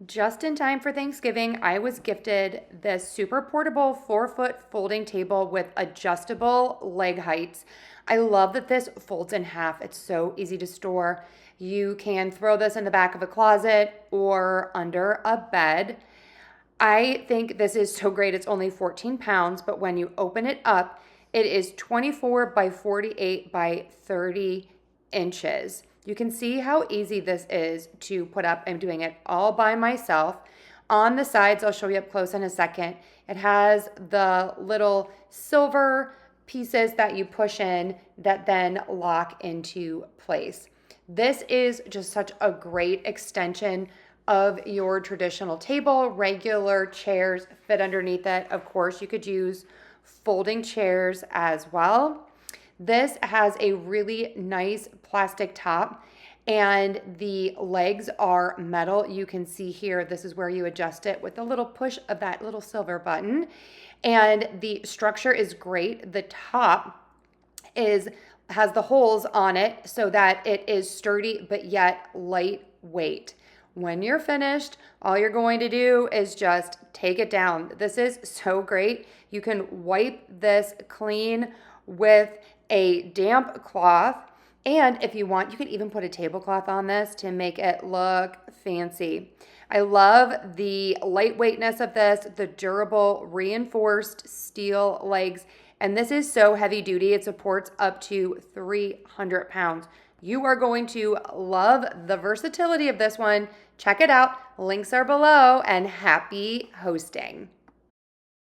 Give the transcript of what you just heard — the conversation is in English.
Just in time for Thanksgiving, I was gifted this super portable 4-foot folding table with adjustable leg heights. I love that this folds in half. It's so easy to store. You can throw this in the back of a closet or under a bed. I think this is so great. It's only 14 pounds, but when you open it up, it is 24 by 48 by 30 inches. You can see how easy this is to put up. I'm doing it all by myself. On the sides, I'll show you up close in a second. It has the little silver pieces that you push in that then lock into place. This is just such a great extension of your traditional table. Regular chairs fit underneath it. Of course, you could use folding chairs as well. This has a really nice plastic top and the legs are metal. You can see here, this is where you adjust it with a little push of that little silver button. And the structure is great. The top has the holes on it so that it is sturdy but yet lightweight. When you're finished, all you're going to do is just take it down. This is so great. You can wipe this clean with a damp cloth. And if you want, you can even put a tablecloth on this to make it look fancy. I love the lightweightness of this, the durable reinforced steel legs, and this is so heavy duty. It supports up to 300 pounds. You are going to love the versatility of this one. Check it out. Links are below, and happy hosting.